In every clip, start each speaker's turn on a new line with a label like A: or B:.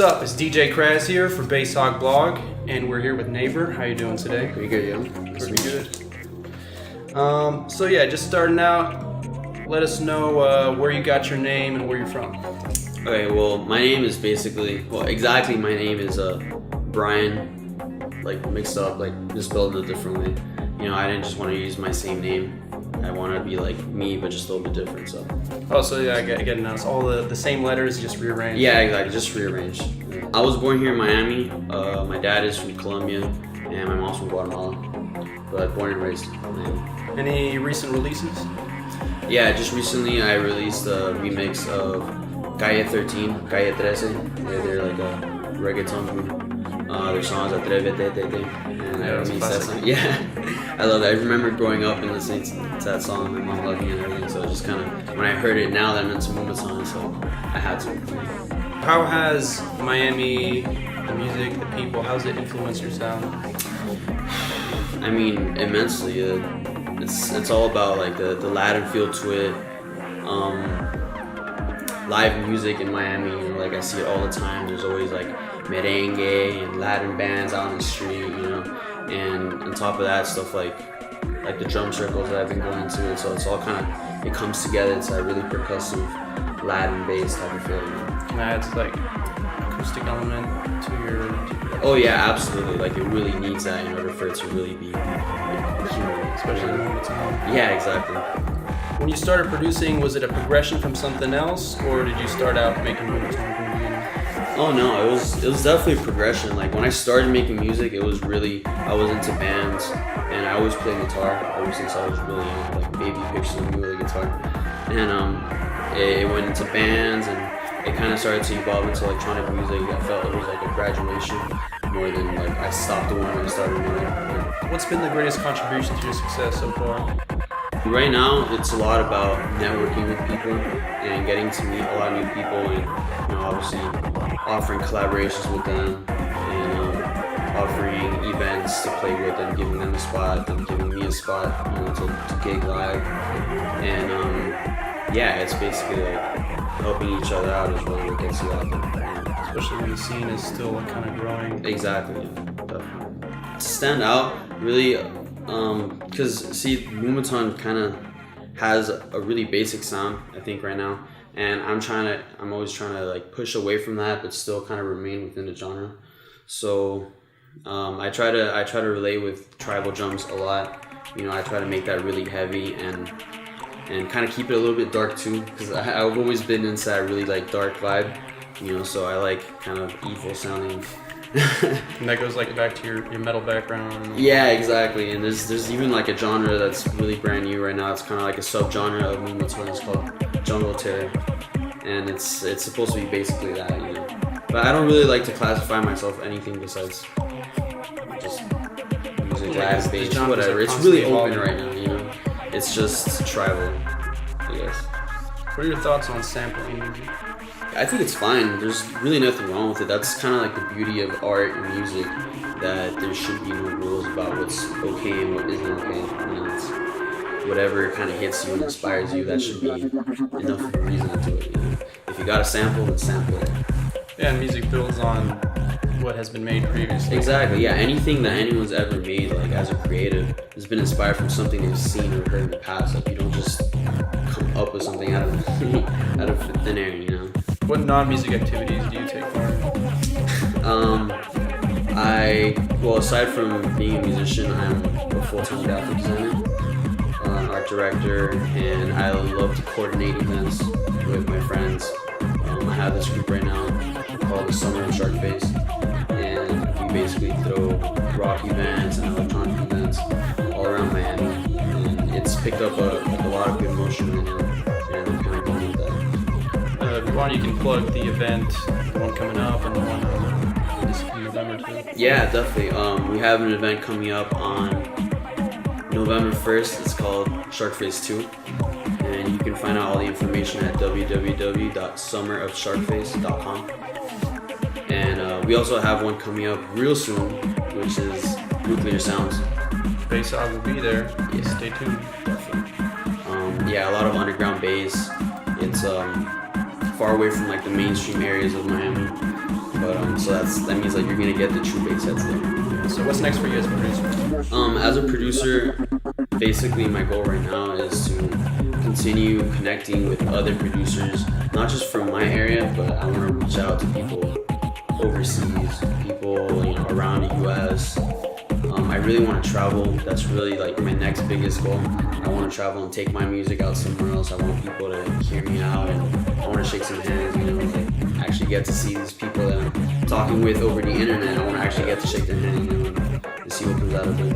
A: up? It's DJ Kraz here for Hog Blog, and we're here with Naybr. How you doing today?
B: Pretty good, yeah.
A: Pretty good. So yeah, just starting out, let us know where you got your name and where you're from.
B: Okay, well, my name is basically, my name is Brian, like mixed up, like just spelled a different way. You know, I didn't just want to use my same name. I want to be like me, but just a little bit different, so.
A: Oh, so yeah, I get it now. It's all the same letters, just rearranged.
B: Yeah, exactly, just rearranged. I was born here in Miami. My dad is from Colombia, and my mom's from Guatemala. But born and raised in Miami.
A: Any recent releases?
B: Yeah, just recently I released a remix of Calle 13, Calle 13. They're like a reggaeton group. Their song is Atrévete, and I remix that song. Yeah, I love that. I remember growing up and listening to that song, my mom loving it and everything, so just kind of, when I heard it now that I'm into Moombahton, so I had to.
A: How has Miami, the music, the people, how's it influenced your sound?
B: I mean, immensely. It's all about like the Latin feel to it. Live music in Miami, you know, like I see it all the time. There's always like merengue and Latin bands out on the street, you know, and on top of that, stuff like the drum circles that I've been going to, so it's all kind of, it comes together. It's a really percussive Latin bass type of feeling.
A: Can I add like acoustic element to your?
B: Oh yeah, absolutely. Like it really needs that in order for it to really be human,
A: Especially when it's on.
B: Yeah, exactly.
A: When you started producing, was it a progression from something else, or did you start out making Moombahton from the beginning?
B: Oh no, it was definitely a progression. Like when I started making music, it was really, I was into bands, and I always played guitar ever since I was really young, like baby pictures of me with a guitar. And it went into bands, and it kind of started to evolve into electronic music. I felt it was like a graduation more than like I stopped one and started another.
A: What's been the greatest contribution to your success so far?
B: Right now, it's a lot about networking with people and getting to meet a lot of new people, and you know, obviously offering collaborations with them, and offering events to play with them, giving them a spot, them giving me a spot, you know, to gig live, and yeah, it's basically like helping each other out as well what gets you out there.
A: Especially when the scene is still kind of growing.
B: Exactly. To stand out, really. Because see, Moombahton kind of has a really basic sound, I think, right now, and I'm always trying to like push away from that, but still kind of remain within the genre. So I try to relate with tribal drums a lot. You know, I try to make that really heavy and kind of keep it a little bit dark too, because I've always been into that really like dark vibe. You know, so I like kind of evil sounding.
A: And that goes like back to your metal background.
B: Yeah, exactly. And there's even like a genre that's really brand new right now. It's kind of like a subgenre of Moombahton. It's called jungle terror, and it's supposed to be basically that, you know. But I don't really like to classify myself anything besides just music, jazz, bass, whatever. It's really open right now, you know. It's just tribal, I guess.
A: What are your thoughts on sampling music?
B: I think it's fine. There's really nothing wrong with it. That's kind of like the beauty of art and music, that there should be no rules about what's okay and what isn't okay. You know, it's whatever kind of hits you and inspires you, that should be enough of a reason to do it. You know? If you got a sample, then sample it.
A: Yeah, and music builds on what has been made previously.
B: Exactly, yeah. Anything that anyone's ever made, like as a creative, has been inspired from something they've seen or heard in the past. Like you don't just come up with something out of thin air, you know.
A: What non-music activities do you take part in?
B: Aside from being a musician, I'm a full-time graphic designer, art director, and I love to coordinate events with my friends. I have this group right now called the Summer of Sharkface, and we basically throw rock events and electronic events all around Miami, and it's picked up a lot of good motion right now, and I'm kind of going with that.
A: If you want, you can plug the event, the one coming up, and the one in November too.
B: Yeah, definitely. We have an event coming up on November 1st. It's called Sharkface 2. And you can find out all the information at www.summerofsharkface.com. And we also have one coming up real soon, which is Nuclear Sounds.
A: Hog will be there.
B: Yeah.
A: Stay tuned.
B: Definitely. Yeah, a lot of underground bass. It's far away from like the mainstream areas of Miami, but So that means like you're gonna get the true bass heads there.
A: So what's next for you as a producer?
B: As a producer, basically my goal right now is to continue connecting with other producers, not just from my area, but I want to reach out to people overseas, people around the U.S. I really want to travel. That's really like my next biggest goal. I want to travel and take my music out somewhere else. I want people to hear me out, and I want to shake some hands. Like actually get to see these people that I'm talking with over the internet. I want to actually get to shake their hand, and see what comes out of it.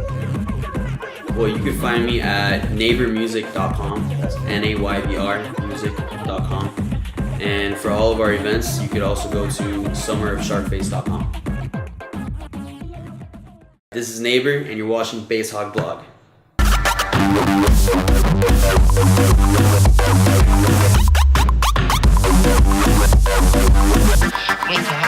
B: Well, you can find me at naybrmusic.com. That's Naybr music.com. And for all of our events, you could also go to summerofsharkface.com. This is Naybr, and you're watching Bass Hog Blog.
C: With